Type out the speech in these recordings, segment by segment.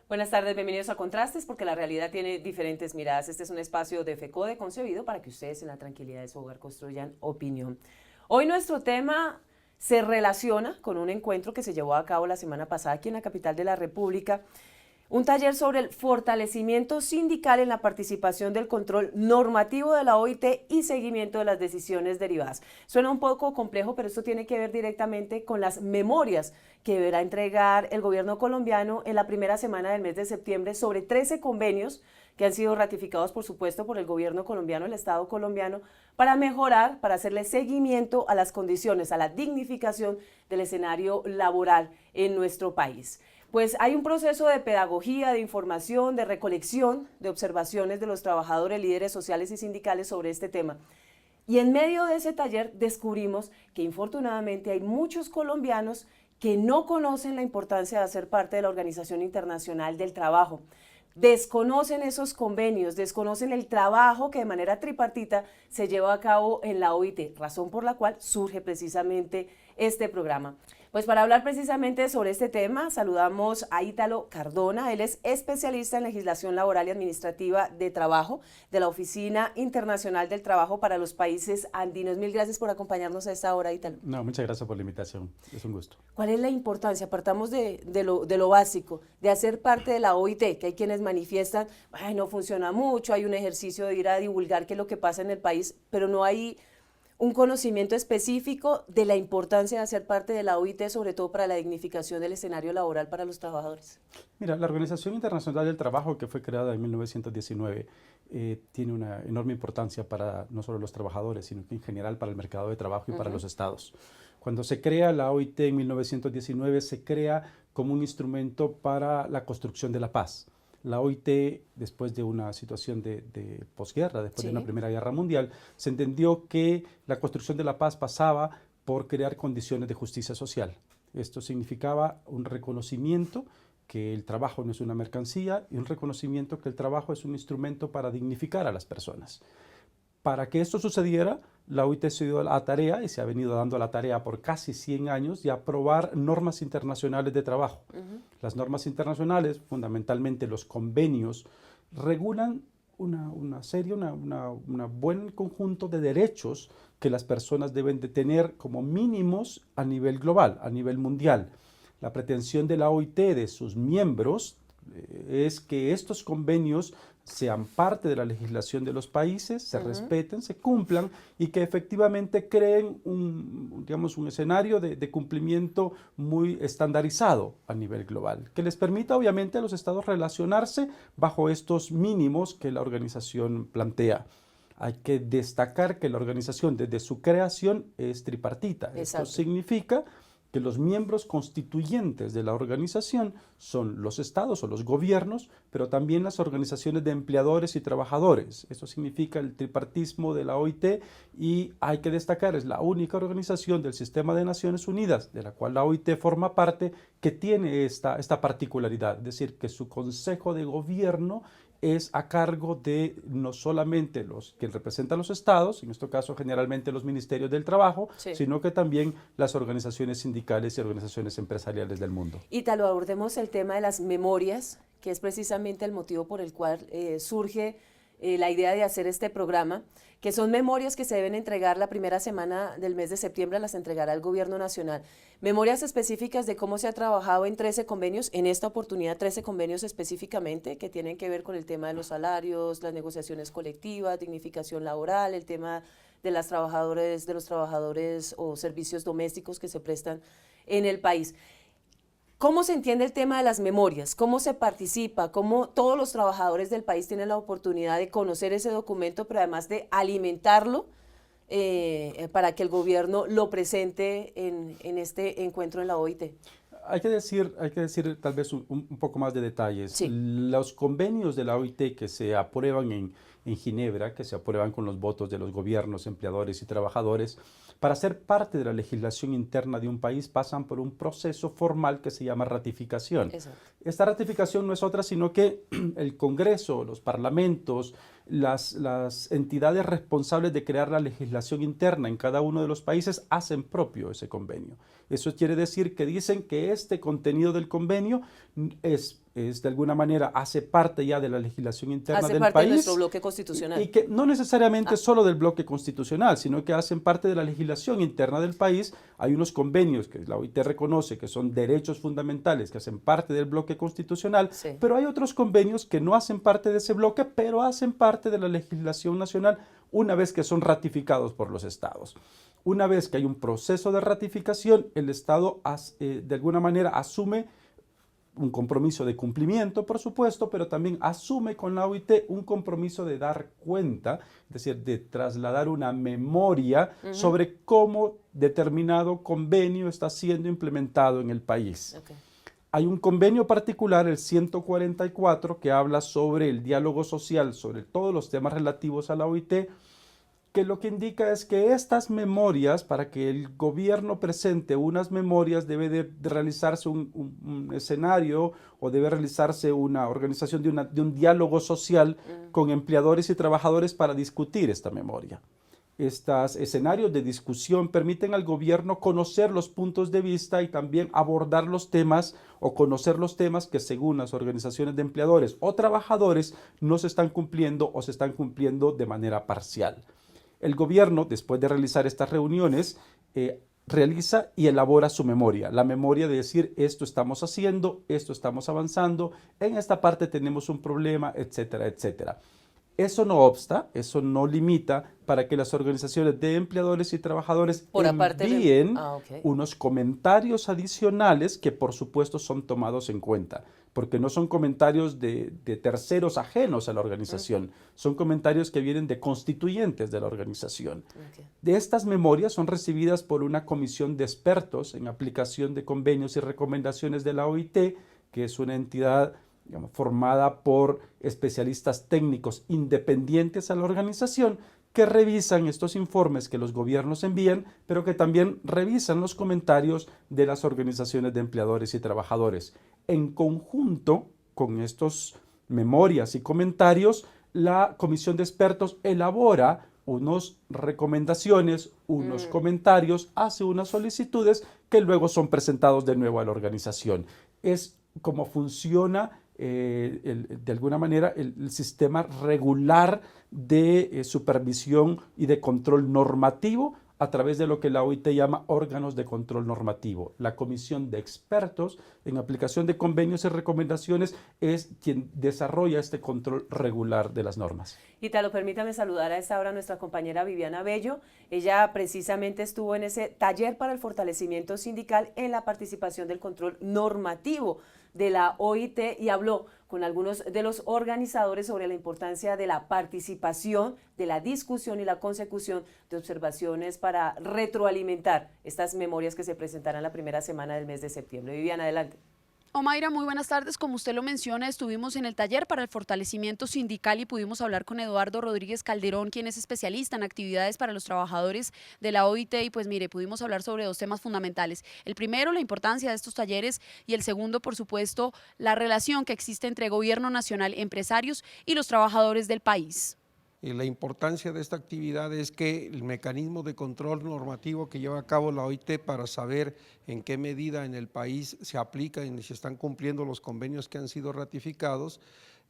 Buenas tardes, bienvenidos a Contrastes, porque la realidad tiene diferentes miradas. Este es un espacio de FECODE concebido para que ustedes en la tranquilidad de su hogar construyan opinión. Hoy nuestro tema se relaciona con un encuentro que se llevó a cabo la semana pasada aquí en la capital de la República, un taller sobre el fortalecimiento sindical en la participación del control normativo de la OIT y seguimiento de las decisiones derivadas. Suena un poco complejo, pero esto tiene que ver directamente con las memorias que deberá entregar el gobierno colombiano en la primera semana del mes de septiembre sobre 13 convenios que han sido ratificados, por supuesto, por el gobierno colombiano, el Estado colombiano, para mejorar, para hacerle seguimiento a las condiciones, a la dignificación del escenario laboral en nuestro país. Pues hay un proceso de pedagogía, de información, de recolección, de observaciones de los trabajadores, líderes sociales y sindicales sobre este tema. Y en medio de ese taller descubrimos que infortunadamente hay muchos colombianos que no conocen la importancia de hacer parte de la Organización Internacional del Trabajo. Desconocen esos convenios, desconocen el trabajo que de manera tripartita se lleva a cabo en la OIT, razón por la cual surge precisamente este programa. Pues para hablar precisamente sobre este tema, saludamos a Ítalo Cardona. Él es especialista en legislación laboral y administrativa de trabajo de la Oficina Internacional del Trabajo para los Países Andinos. Mil gracias por acompañarnos a esta hora, Ítalo. No, muchas gracias por la invitación, es un gusto. ¿Cuál es la importancia? Partamos de lo básico, de hacer parte de la OIT, que hay quienes manifiestan, ay, no funciona mucho, hay un ejercicio de ir a divulgar qué es lo que pasa en el país, pero no hay un conocimiento específico de la importancia de hacer parte de la OIT, sobre todo para la dignificación del escenario laboral para los trabajadores. Mira, la Organización Internacional del Trabajo, que fue creada en 1919, tiene una enorme importancia para no solo los trabajadores, sino que en general para el mercado de trabajo y para los estados. Cuando se crea la OIT en 1919, se crea como un instrumento para la construcción de la paz. La OIT, después de una situación de posguerra, después de una Primera Guerra Mundial, se entendió que la construcción de la paz pasaba por crear condiciones de justicia social. Esto significaba un reconocimiento que el trabajo no es una mercancía y un reconocimiento que el trabajo es un instrumento para dignificar a las personas. Para que esto sucediera, la OIT se dio la tarea y se ha venido dando la tarea por casi 100 años de aprobar normas internacionales de trabajo. Las normas internacionales, fundamentalmente los convenios, regulan una buen conjunto de derechos que las personas deben de tener como mínimos a nivel global, a nivel mundial. La pretensión de la OIT, de sus miembros, es que estos convenios sean parte de la legislación de los países, se respeten, se cumplan y que efectivamente creen un escenario de cumplimiento muy estandarizado a nivel global, que les permita obviamente a los estados relacionarse bajo estos mínimos que la organización plantea. Hay que destacar que la organización desde su creación es tripartita. Exacto. Esto significa que los miembros constituyentes de la organización son los estados o los gobiernos, pero también las organizaciones de empleadores y trabajadores. Eso significa el tripartismo de la OIT y hay que destacar, es la única organización del sistema de Naciones Unidas, de la cual la OIT forma parte, que tiene esta particularidad, es decir, que su consejo de gobierno es a cargo de no solamente quien representa a los estados, en este caso generalmente los ministerios del trabajo, sino que también las organizaciones sindicales y organizaciones empresariales del mundo. Ítalo, abordemos el tema de las memorias, que es precisamente el motivo por el cual surge la idea de hacer este programa, que son memorias que se deben entregar la primera semana del mes de septiembre, las entregará el Gobierno Nacional. Memorias específicas de cómo se ha trabajado en 13 convenios, en esta oportunidad 13 convenios específicamente, que tienen que ver con el tema de los salarios, las negociaciones colectivas, dignificación laboral, el tema de los trabajadores o servicios domésticos que se prestan en el país. ¿Cómo se entiende el tema de las memorias? ¿Cómo se participa? ¿Cómo todos los trabajadores del país tienen la oportunidad de conocer ese documento, pero además de alimentarlo para que el gobierno lo presente en este encuentro en la OIT? Hay que decir tal vez un poco más de detalles. Sí. Los convenios de la OIT que se aprueban en en Ginebra, que se aprueban con los votos de los gobiernos, empleadores y trabajadores. Para ser parte de la legislación interna de un país pasan por un proceso formal que se llama ratificación. Exacto. Esta ratificación no es otra sino que el Congreso, los parlamentos, las entidades responsables de crear la legislación interna en cada uno de los países hacen propio ese convenio. Eso quiere decir que dicen que este contenido del convenio es de alguna manera, hace parte ya de la legislación interna del país. Hace parte de nuestro bloque constitucional. Y que no necesariamente solo del bloque constitucional, sino que hacen parte de la legislación interna del país. Hay unos convenios que la OIT reconoce que son derechos fundamentales, que hacen parte del bloque constitucional, sí, pero hay otros convenios que no hacen parte de ese bloque, pero hacen parte de la legislación nacional una vez que son ratificados por los estados. Una vez que hay un proceso de ratificación, el Estado de alguna manera asume un compromiso de cumplimiento, por supuesto, pero también asume con la OIT un compromiso de dar cuenta, es decir, de trasladar una memoria sobre cómo determinado convenio está siendo implementado en el país. Okay. Hay un convenio particular, el 144, que habla sobre el diálogo social, sobre todos los temas relativos a la OIT, que lo que indica es que estas memorias, para que el gobierno presente unas memorias, debe de realizarse un escenario o debe realizarse una organización de un diálogo social con empleadores y trabajadores para discutir esta memoria. Estos escenarios de discusión permiten al gobierno conocer los puntos de vista y también abordar los temas o conocer los temas que según las organizaciones de empleadores o trabajadores no se están cumpliendo o se están cumpliendo de manera parcial. El gobierno, después de realizar estas reuniones, realiza y elabora su memoria. La memoria de decir, esto estamos haciendo, esto estamos avanzando, en esta parte tenemos un problema, etcétera, etcétera. Eso no obsta, eso no limita para que las organizaciones de empleadores y trabajadores envíen unos comentarios adicionales que por supuesto son tomados en cuenta, porque no son comentarios de terceros ajenos a la organización, son comentarios que vienen de constituyentes de la organización. De estas memorias son recibidas por una comisión de expertos en aplicación de convenios y recomendaciones de la OIT, que es una entidad formada por especialistas técnicos independientes a la organización que revisan estos informes que los gobiernos envían, pero que también revisan los comentarios de las organizaciones de empleadores y trabajadores. En conjunto con estos memorias y comentarios, la comisión de expertos elabora unas recomendaciones, unos comentarios, hace unas solicitudes que luego son presentados de nuevo a la organización. Es como funciona de alguna manera el sistema regular de supervisión y de control normativo a través de lo que la OIT llama órganos de control normativo. La comisión de expertos en aplicación de convenios y recomendaciones es quien desarrolla este control regular de las normas. Ítalo, permítame saludar a esta hora a nuestra compañera Viviana Bello. Ella precisamente estuvo en ese taller para el fortalecimiento sindical en la participación del control normativo de la OIT y habló con algunos de los organizadores sobre la importancia de la participación, de la discusión y la consecución de observaciones para retroalimentar estas memorias que se presentarán la primera semana del mes de septiembre. Viviana, adelante. Omaira, muy buenas tardes. Como usted lo menciona, estuvimos en el taller para el fortalecimiento sindical y pudimos hablar con Eduardo Rodríguez Calderón, quien es especialista en actividades para los trabajadores de la OIT y pues mire, pudimos hablar sobre dos temas fundamentales. El primero, la importancia de estos talleres y el segundo, por supuesto, la relación que existe entre gobierno nacional, empresarios y los trabajadores del país. La importancia de esta actividad es que el mecanismo de control normativo que lleva a cabo la OIT para saber en qué medida en el país se aplican y se están cumpliendo los convenios que han sido ratificados,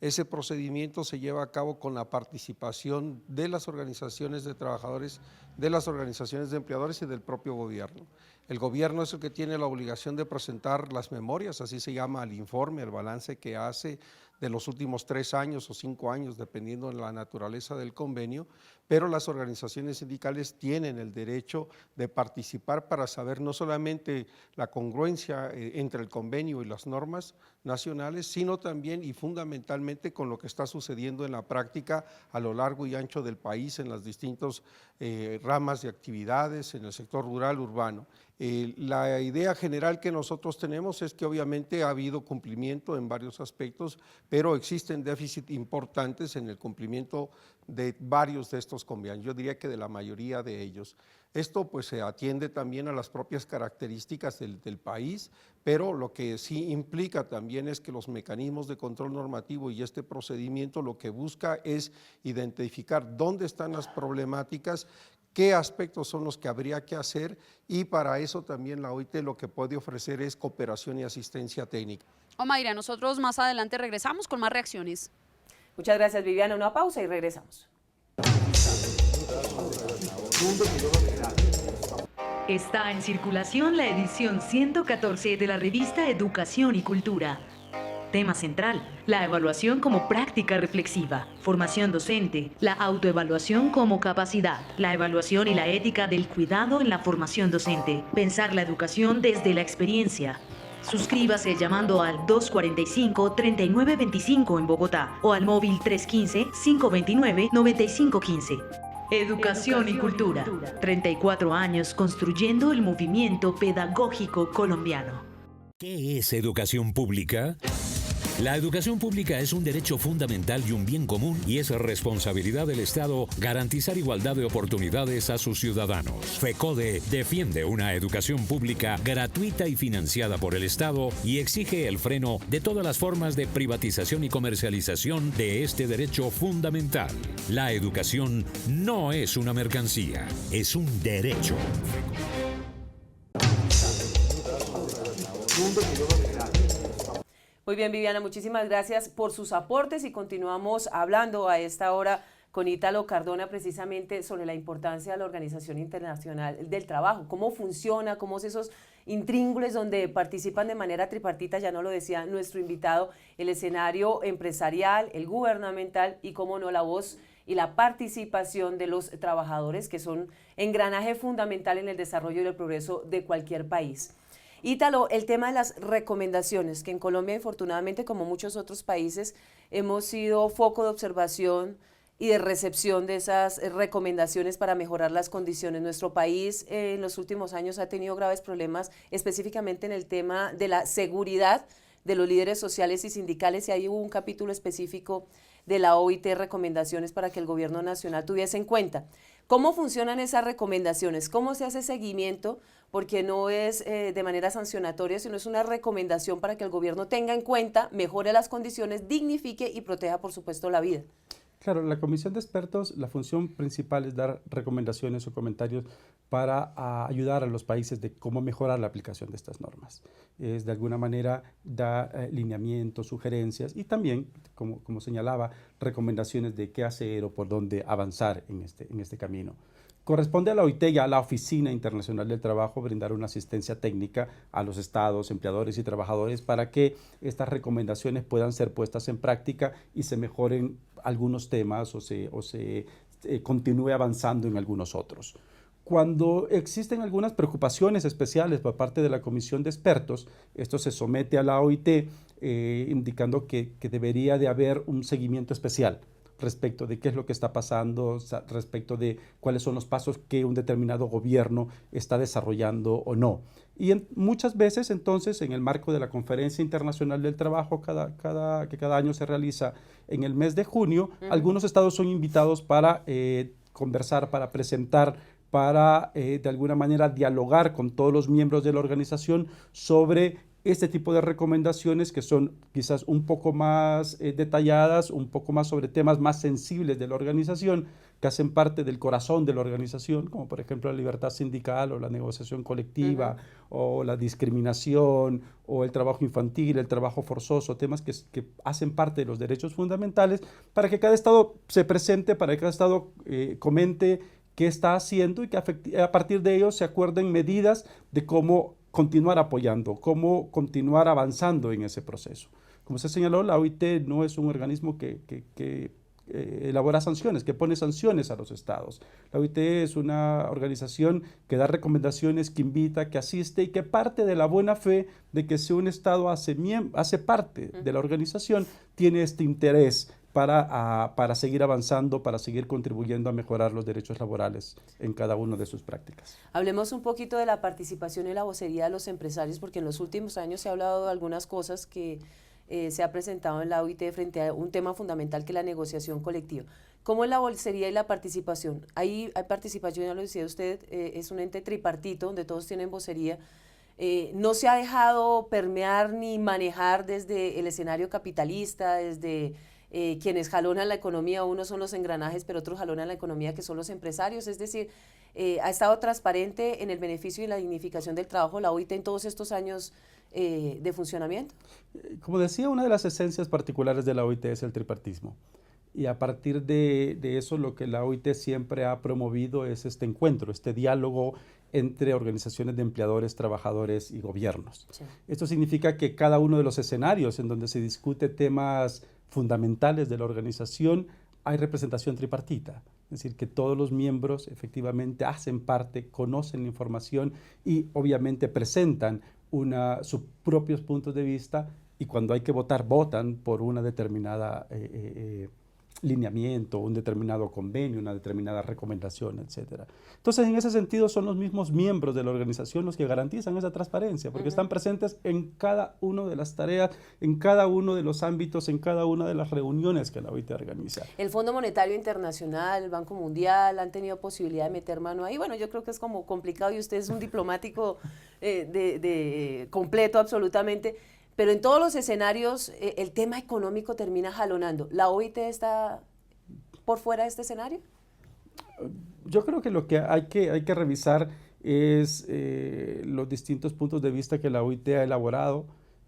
ese procedimiento se lleva a cabo con la participación de las organizaciones de trabajadores, de las organizaciones de empleadores y del propio gobierno. El gobierno es el que tiene la obligación de presentar las memorias, así se llama el informe, el balance que hace de los últimos 3 años o 5 años, dependiendo de la naturaleza del convenio, pero las organizaciones sindicales tienen el derecho de participar para saber no solamente la congruencia entre el convenio y las normas nacionales, sino también y fundamentalmente con lo que está sucediendo en la práctica a lo largo y ancho del país en las distintas ramas de actividades, en el sector rural, urbano. La idea general que nosotros tenemos es que obviamente ha habido cumplimiento en varios aspectos, pero existen déficits importantes en el cumplimiento de varios de estos convenios, yo diría que de la mayoría de ellos. Esto pues se atiende también a las propias características del país, pero lo que sí implica también es que los mecanismos de control normativo y este procedimiento lo que busca es identificar dónde están las problemáticas, qué aspectos son los que habría que hacer, y para eso también la OIT lo que puede ofrecer es cooperación y asistencia técnica. Omaira, nosotros más adelante regresamos con más reacciones. Muchas gracias, Viviana. Una pausa y regresamos. Está en circulación la edición 114 de la revista Educación y Cultura. Tema central, la evaluación como práctica reflexiva, formación docente, la autoevaluación como capacidad, la evaluación y la ética del cuidado en la formación docente, pensar la educación desde la experiencia. Suscríbase llamando al 245-3925 en Bogotá o al móvil 315-529-9515. Educación y Cultura, 34 años construyendo el movimiento pedagógico colombiano. ¿Qué es educación pública? La educación pública es un derecho fundamental y un bien común, y es responsabilidad del Estado garantizar igualdad de oportunidades a sus ciudadanos. FECODE defiende una educación pública gratuita y financiada por el Estado y exige el freno de todas las formas de privatización y comercialización de este derecho fundamental. La educación no es una mercancía, es un derecho. Muy bien, Viviana, muchísimas gracias por sus aportes y continuamos hablando a esta hora con Ítalo Cardona precisamente sobre la importancia de la Organización Internacional del Trabajo, cómo funciona, cómo es esos intríngulis donde participan de manera tripartita, ya no lo decía nuestro invitado, el escenario empresarial, el gubernamental y, cómo no, la voz y la participación de los trabajadores, que son engranaje fundamental en el desarrollo y el progreso de cualquier país. Ítalo, el tema de las recomendaciones, que en Colombia, infortunadamente, como muchos otros países, hemos sido foco de observación y de recepción de esas recomendaciones para mejorar las condiciones. Nuestro país en los últimos años ha tenido graves problemas, específicamente en el tema de la seguridad de los líderes sociales y sindicales, y ahí hubo un capítulo específico de la OIT, recomendaciones para que el gobierno nacional tuviese en cuenta. ¿Cómo funcionan esas recomendaciones? ¿Cómo se hace seguimiento? Porque no es de manera sancionatoria, sino es una recomendación para que el gobierno tenga en cuenta, mejore las condiciones, dignifique y proteja, por supuesto, la vida. Claro, la comisión de expertos, la función principal es dar recomendaciones o comentarios para ayudar a los países de cómo mejorar la aplicación de estas normas. Es de alguna manera da lineamientos, sugerencias y también, como señalaba, recomendaciones de qué hacer o por dónde avanzar en este camino. Corresponde a la OIT y a la Oficina Internacional del Trabajo brindar una asistencia técnica a los estados, empleadores y trabajadores para que estas recomendaciones puedan ser puestas en práctica y se mejoren algunos temas o se continúe avanzando en algunos otros. Cuando existen algunas preocupaciones especiales por parte de la comisión de expertos, esto se somete a la OIT indicando que debería de haber un seguimiento especial respecto de qué es lo que está pasando, respecto de cuáles son los pasos que un determinado gobierno está desarrollando o no. Y muchas veces, entonces, en el marco de la Conferencia Internacional del Trabajo, que cada año se realiza en el mes de junio, algunos estados son invitados para conversar, para presentar, para de alguna manera dialogar con todos los miembros de la organización sobre este tipo de recomendaciones que son quizás un poco más detalladas, un poco más sobre temas más sensibles de la organización, que hacen parte del corazón de la organización, como por ejemplo la libertad sindical o la negociación colectiva, o la discriminación, o el trabajo infantil, el trabajo forzoso, temas que hacen parte de los derechos fundamentales, para que cada estado se presente, para que cada estado comente qué está haciendo y que a partir de ello se acuerden medidas de cómo continuar apoyando, cómo continuar avanzando en ese proceso. Como se señaló, la OIT no es un organismo que elabora sanciones, que pone sanciones a los estados. La OIT es una organización que da recomendaciones, que invita, que asiste y que parte de la buena fe de que si un estado hace parte de la organización, tiene este interés para seguir avanzando, para seguir contribuyendo a mejorar los derechos laborales en cada una de sus prácticas. Hablemos un poquito de la participación y la vocería de los empresarios, porque en los últimos años se ha hablado de algunas cosas que se ha presentado en la OIT frente a un tema fundamental que es la negociación colectiva. ¿Cómo es la vocería y la participación? Hay participación, ya lo decía usted, es un ente tripartito donde todos tienen vocería. No se ha dejado permear ni manejar desde el escenario capitalista, desde quienes jalonan la economía. Unos son los engranajes, pero otros jalonan la economía, que son los empresarios. Es decir, ha estado transparente en el beneficio y la dignificación del trabajo la OIT en todos estos años de funcionamiento. Como decía, una de las esencias particulares de la OIT es el tripartismo. Y a partir de eso, lo que la OIT siempre ha promovido es este encuentro, este diálogo entre organizaciones de empleadores, trabajadores y gobiernos. Sí. Esto significa que cada uno de los escenarios en donde se discute temas fundamentales de la organización, hay representación tripartita. Es decir, que todos los miembros efectivamente hacen parte, conocen la información y obviamente presentan sus propios puntos de vista, y cuando hay que votar, votan por una determinada lineamiento, un determinado convenio, una determinada recomendación, etc. Entonces, en ese sentido, son los mismos miembros de la organización los que garantizan esa transparencia, porque están presentes en cada una de las tareas, en cada uno de los ámbitos, en cada una de las reuniones que la OIT organiza. El Fondo Monetario Internacional, el Banco Mundial, han tenido posibilidad de meter mano ahí. Bueno, yo creo que es como complicado y usted es un diplomático completo absolutamente. Pero en todos los escenarios el tema económico termina jalonando. ¿La OIT está por fuera de este escenario? Yo creo que lo que hay que revisar es los distintos puntos de vista que la OIT ha elaborado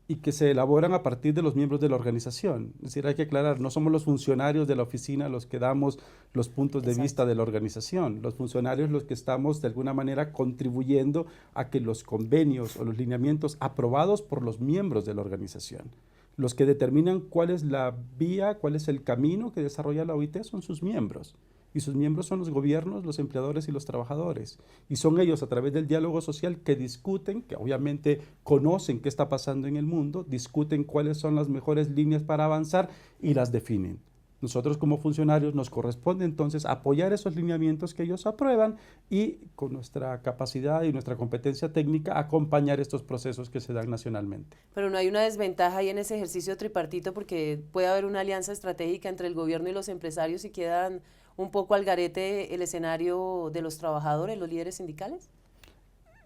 y que se elaboran a partir de los miembros de la organización. Es decir, hay que aclarar, no somos los funcionarios de la oficina los que damos los puntos de vista de la organización. Los funcionarios los que estamos de alguna manera contribuyendo a que los convenios o los lineamientos aprobados por los miembros de la organización, los que determinan cuál es la vía, cuál es el camino que desarrolla la OIT, son sus miembros. Y sus miembros son los gobiernos, los empleadores y los trabajadores. Y son ellos, a través del diálogo social, que discuten, que obviamente conocen qué está pasando en el mundo, discuten cuáles son las mejores líneas para avanzar y las definen. Nosotros como funcionarios nos corresponde entonces apoyar esos lineamientos que ellos aprueban y con nuestra capacidad y nuestra competencia técnica acompañar estos procesos que se dan nacionalmente. Pero no hay una desventaja ahí en ese ejercicio tripartito, porque puede haber una alianza estratégica entre el gobierno y los empresarios y quedan un poco al garete el escenario de los trabajadores, los líderes sindicales.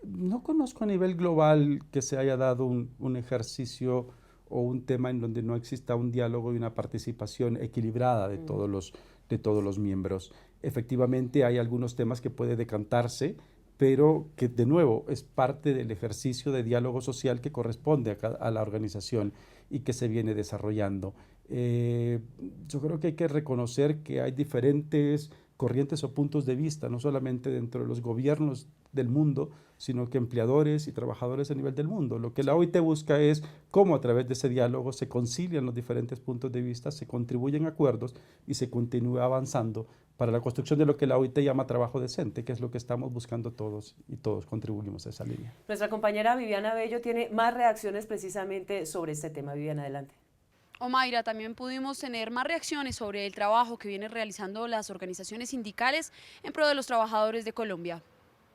No conozco a nivel global que se haya dado un ejercicio o un tema en donde no exista un diálogo y una participación equilibrada de todos los miembros. Efectivamente hay algunos temas que puede decantarse, pero que de nuevo es parte del ejercicio de diálogo social que corresponde a la organización y que se viene desarrollando. Yo creo que hay que reconocer que hay diferentes corrientes o puntos de vista, no solamente dentro de los gobiernos del mundo, sino que empleadores y trabajadores a nivel del mundo. Lo que la OIT busca es cómo a través de ese diálogo se concilian los diferentes puntos de vista, se contribuyen a acuerdos y se continúa avanzando para la construcción de lo que la OIT llama trabajo decente, que es lo que estamos buscando todos y todos contribuimos a esa línea. Nuestra compañera Viviana Bello tiene más reacciones precisamente sobre este tema. Viviana, adelante. Omaira, también pudimos tener más reacciones sobre el trabajo que vienen realizando las organizaciones sindicales en pro de los trabajadores de Colombia.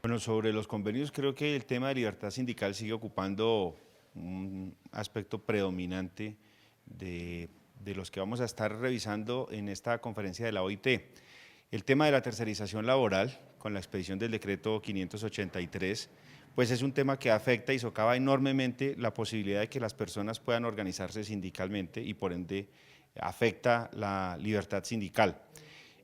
Bueno, sobre los convenios, creo que el tema de libertad sindical sigue ocupando un aspecto predominante de los que vamos a estar revisando en esta conferencia de la OIT. El tema de la tercerización laboral, con la expedición del decreto 583, pues es un tema que afecta y socava enormemente la posibilidad de que las personas puedan organizarse sindicalmente y por ende afecta la libertad sindical.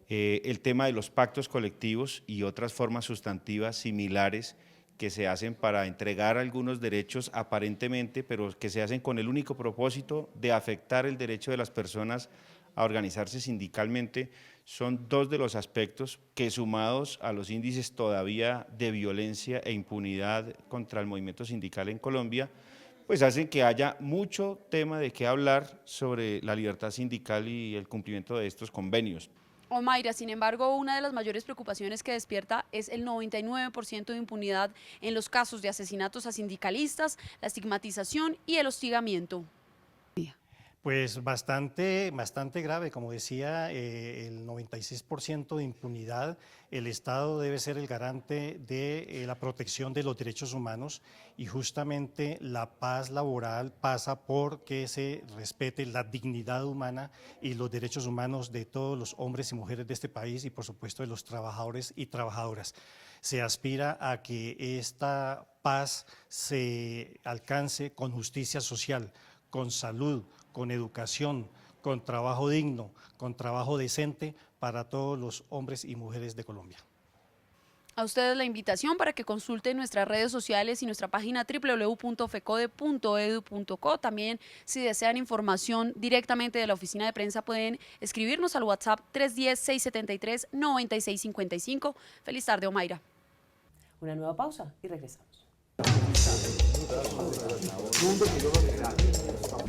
El tema de los pactos colectivos y otras formas sustantivas similares que se hacen para entregar algunos derechos aparentemente, pero que se hacen con el único propósito de afectar el derecho de las personas a organizarse sindicalmente, son dos de los aspectos que, sumados a los índices todavía de violencia e impunidad contra el movimiento sindical en Colombia, pues hacen que haya mucho tema de qué hablar sobre la libertad sindical y el cumplimiento de estos convenios. Omaira, sin embargo, una de las mayores preocupaciones que despierta es el 99% de impunidad en los casos de asesinatos a sindicalistas, la estigmatización y el hostigamiento. Pues bastante grave, como decía, el 96% de impunidad. El Estado debe ser el garante de la protección de los derechos humanos y justamente la paz laboral pasa por que se respete la dignidad humana y los derechos humanos de todos los hombres y mujeres de este país y por supuesto de los trabajadores y trabajadoras. Se aspira a que esta paz se alcance con justicia social, con salud, con educación, con trabajo digno, con trabajo decente para todos los hombres y mujeres de Colombia. A ustedes la invitación para que consulten nuestras redes sociales y nuestra página www.fecode.edu.co. También, si desean información directamente de la oficina de prensa, pueden escribirnos al WhatsApp 310-673-9655. Feliz tarde, Omaira. Una nueva pausa y regresamos.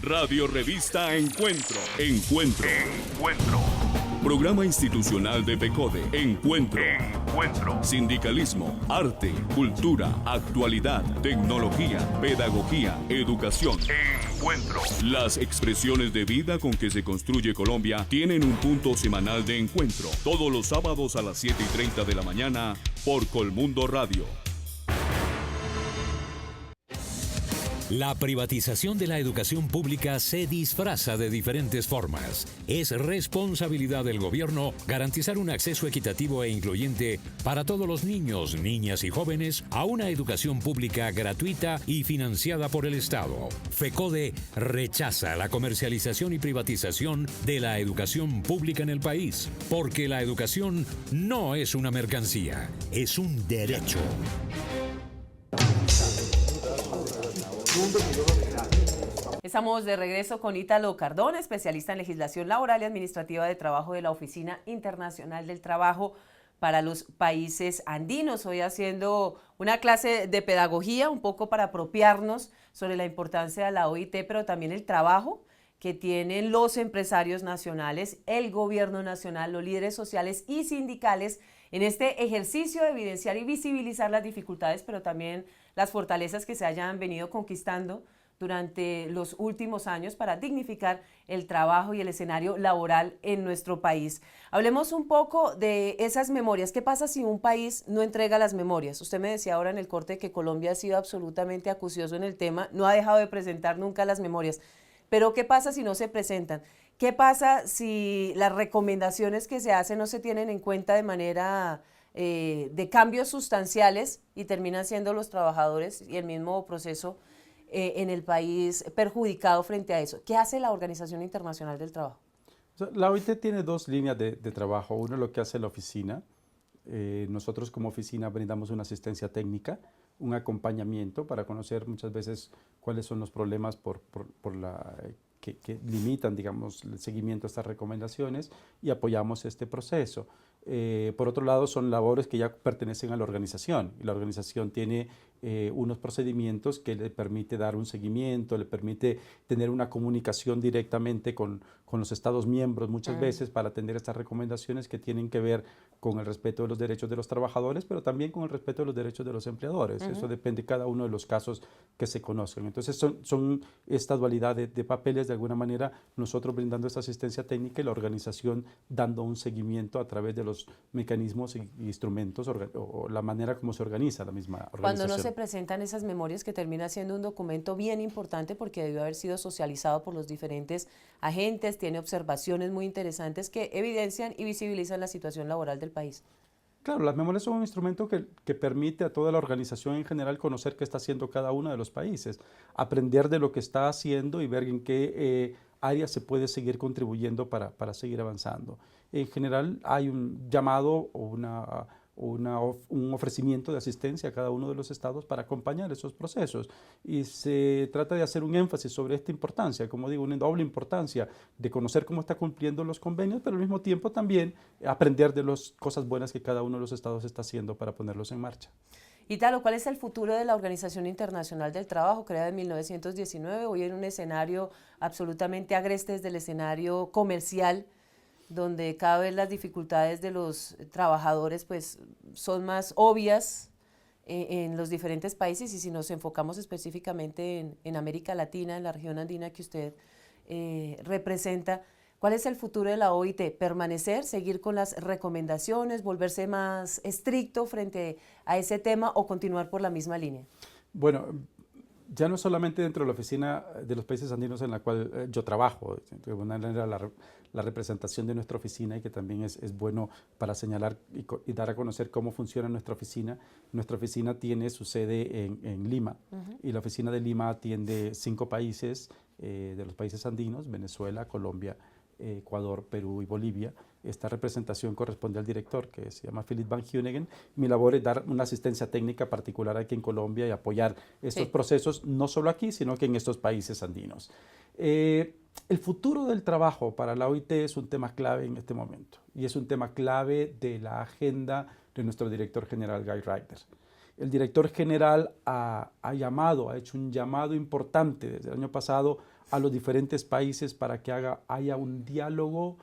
Radio Revista Encuentro. Programa institucional de FECODE. Encuentro. Sindicalismo, arte, cultura, actualidad, tecnología, pedagogía, educación. Las expresiones de vida con que se construye Colombia tienen un punto semanal de encuentro. Todos los sábados a las 7:30 de la mañana por Colmundo Radio. La privatización de la educación pública se disfraza de diferentes formas. Es responsabilidad del gobierno garantizar un acceso equitativo e incluyente para todos los niños, niñas y jóvenes a una educación pública gratuita y financiada por el Estado. FECODE rechaza la comercialización y privatización de la educación pública en el país, porque la educación no es una mercancía, es un derecho. Estamos de regreso con Ítalo Cardona, especialista en legislación laboral y administrativa de trabajo de la Oficina Internacional del Trabajo para los países andinos. Hoy haciendo una clase de pedagogía, un poco para apropiarnos sobre la importancia de la OIT, pero también el trabajo que tienen los empresarios nacionales, el gobierno nacional, los líderes sociales y sindicales en este ejercicio de evidenciar y visibilizar las dificultades, pero también las fortalezas que se hayan venido conquistando durante los últimos años para dignificar el trabajo y el escenario laboral en nuestro país. Hablemos un poco de esas memorias. ¿Qué pasa si un país no entrega las memorias? Usted me decía ahora en el corte que Colombia ha sido absolutamente acucioso en el tema, no ha dejado de presentar nunca las memorias. Pero ¿qué pasa si no se presentan? ¿Qué pasa si las recomendaciones que se hacen no se tienen en cuenta de manera de cambios sustanciales y terminan siendo los trabajadores y el mismo proceso en el país perjudicado frente a eso? ¿Qué hace la Organización Internacional del Trabajo? La OIT tiene dos líneas de trabajo. Uno es lo que hace la oficina. Nosotros como oficina brindamos una asistencia técnica, un acompañamiento para conocer muchas veces cuáles son los problemas que limitan, digamos, el seguimiento a estas recomendaciones y apoyamos este proceso. Por otro lado, son labores que ya pertenecen a la organización y la organización tiene unos procedimientos que le permite dar un seguimiento, le permite tener una comunicación directamente con los Estados miembros muchas veces para atender estas recomendaciones que tienen que ver con el respeto de los derechos de los trabajadores, pero también con el respeto de los derechos de los empleadores. Eso depende de cada uno de los casos que se conozcan. Entonces son esta dualidad de papeles, de alguna manera, nosotros brindando esta asistencia técnica y la organización dando un seguimiento a través de los mecanismos e instrumentos o la manera como se organiza la misma organización. Cuando no se presentan esas memorias, que termina siendo un documento bien importante porque debió haber sido socializado por los diferentes agentes, tiene observaciones muy interesantes que evidencian y visibilizan la situación laboral del país. Claro, las memorias son un instrumento que permite a toda la organización en general conocer qué está haciendo cada uno de los países, aprender de lo que está haciendo y ver en qué áreas se puede seguir contribuyendo para seguir avanzando. En general hay un llamado o un ofrecimiento de asistencia a cada uno de los estados para acompañar esos procesos y se trata de hacer un énfasis sobre esta importancia, como digo, una doble importancia de conocer cómo está cumpliendo los convenios, pero al mismo tiempo también aprender de las cosas buenas que cada uno de los estados está haciendo para ponerlos en marcha. Ítalo, ¿cuál es el futuro de la Organización Internacional del Trabajo, creada en 1919, hoy en un escenario absolutamente agreste desde el escenario comercial, donde cada vez las dificultades de los trabajadores pues, son más obvias en los diferentes países? Y si nos enfocamos específicamente en América Latina, en la región andina que usted representa. ¿Cuál es el futuro de la OIT? ¿Permanecer, seguir con las recomendaciones, volverse más estricto frente a ese tema o continuar por la misma línea? Bueno, ya no solamente dentro de la oficina de los países andinos en la cual yo trabajo, de alguna manera la representación de nuestra oficina, y que también es bueno para señalar y dar a conocer cómo funciona nuestra oficina. Nuestra oficina tiene su sede en Lima, y la oficina de Lima atiende 5 países de los países andinos: Venezuela, Colombia, Ecuador, Perú y Bolivia. Esta representación corresponde al director, que se llama Philip Van Huynegen. Mi labor es dar una asistencia técnica particular aquí en Colombia y apoyar estos procesos, no solo aquí, sino que en estos países andinos. El futuro del trabajo para la OIT es un tema clave en este momento, y es un tema clave de la agenda de nuestro director general, Guy Ryder. El director general ha hecho un llamado importante desde el año pasado a los diferentes países para que haya un diálogo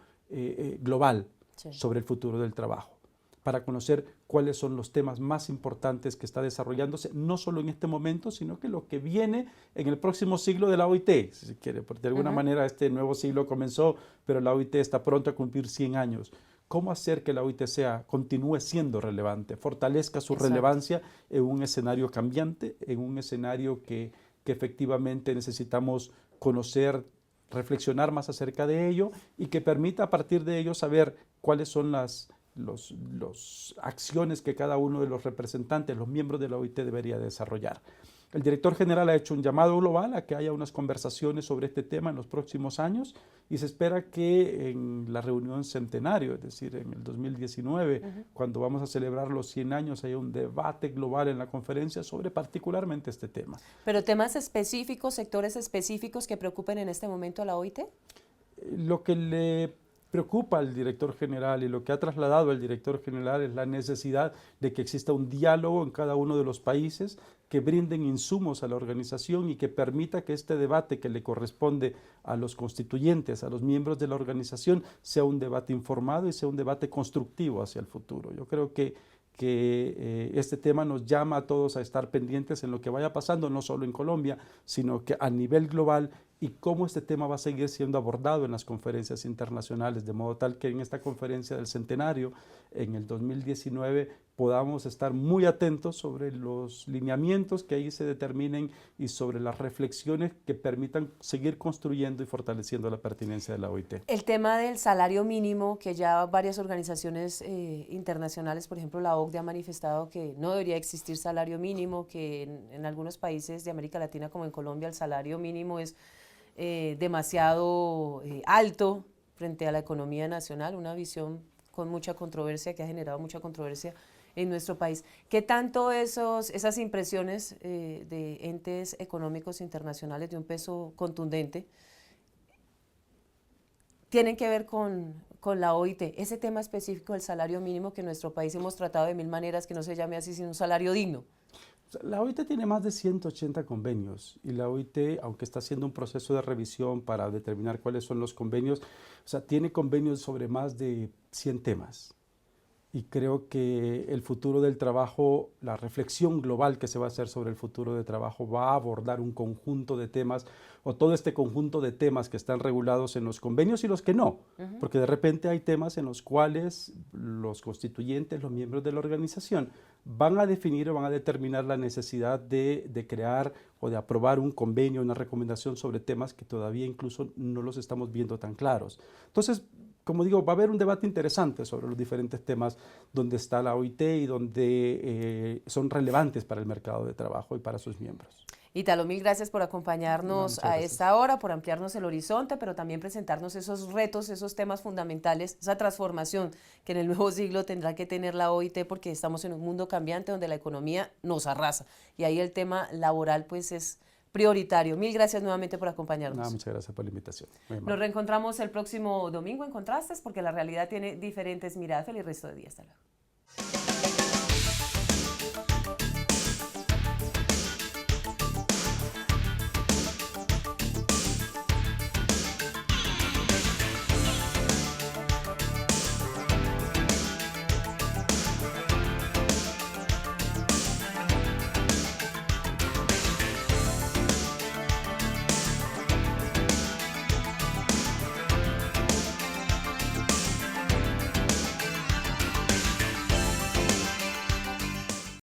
global sobre el futuro del trabajo, para conocer cuáles son los temas más importantes que está desarrollándose, no solo en este momento, sino que lo que viene en el próximo siglo de la OIT, si se quiere, porque de alguna manera este nuevo siglo comenzó, pero la OIT está pronto a cumplir 100 años. ¿Cómo hacer que la OIT continúe siendo relevante, fortalezca su relevancia en un escenario cambiante, en un escenario que efectivamente necesitamos conocer, reflexionar más acerca de ello, y que permita a partir de ello saber cuáles son las acciones que cada uno de los representantes, los miembros de la OIT debería desarrollar? El director general ha hecho un llamado global a que haya unas conversaciones sobre este tema en los próximos años, y se espera que en la reunión centenario, es decir, en el 2019, cuando vamos a celebrar los 100 años, haya un debate global en la conferencia sobre particularmente este tema. ¿Pero temas específicos, sectores específicos que preocupen en este momento a la OIT? Lo que le preocupa al director general y lo que ha trasladado el director general es la necesidad de que exista un diálogo en cada uno de los países que brinden insumos a la organización y que permita que este debate que le corresponde a los constituyentes, a los miembros de la organización, sea un debate informado y sea un debate constructivo hacia el futuro. Yo creo que este tema nos llama a todos a estar pendientes en lo que vaya pasando, no solo en Colombia, sino que a nivel global, y cómo este tema va a seguir siendo abordado en las conferencias internacionales, de modo tal que en esta conferencia del centenario, en el 2019, podamos estar muy atentos sobre los lineamientos que ahí se determinen y sobre las reflexiones que permitan seguir construyendo y fortaleciendo la pertinencia de la OIT. El tema del salario mínimo, que ya varias organizaciones internacionales, por ejemplo la OCDE, ha manifestado que no debería existir salario mínimo, que en algunos países de América Latina como en Colombia el salario mínimo es demasiado alto frente a la economía nacional, una visión con mucha controversia, que ha generado mucha controversia en nuestro país. ¿Qué tanto esas impresiones de entes económicos internacionales de un peso contundente tienen que ver con la OIT? Ese tema específico del salario mínimo, que en nuestro país hemos tratado de mil maneras que no se llame así, sino un salario digno. La OIT tiene más de 180 convenios, y la OIT, aunque está haciendo un proceso de revisión para determinar cuáles son los convenios, tiene convenios sobre más de 100 temas. Y creo que el futuro del trabajo, la reflexión global que se va a hacer sobre el futuro del trabajo, va a abordar un conjunto de temas, o todo este conjunto de temas que están regulados en los convenios y los que no, porque de repente hay temas en los cuales los constituyentes, los miembros de la organización, van a definir o van a determinar la necesidad de crear o de aprobar un convenio, una recomendación sobre temas que todavía incluso no los estamos viendo tan claros. Entonces, como digo, va a haber un debate interesante sobre los diferentes temas donde está la OIT y donde son relevantes para el mercado de trabajo y para sus miembros. Ítalo, mil gracias por acompañarnos a esta hora, por ampliarnos el horizonte, pero también presentarnos esos retos, esos temas fundamentales, esa transformación que en el nuevo siglo tendrá que tener la OIT, porque estamos en un mundo cambiante donde la economía nos arrasa, y ahí el tema laboral pues es prioritario. Mil gracias nuevamente por acompañarnos. Muchas gracias por la invitación. Nos reencontramos el próximo domingo en Contrastes, porque la realidad tiene diferentes miradas. Feliz resto de día. Hasta luego.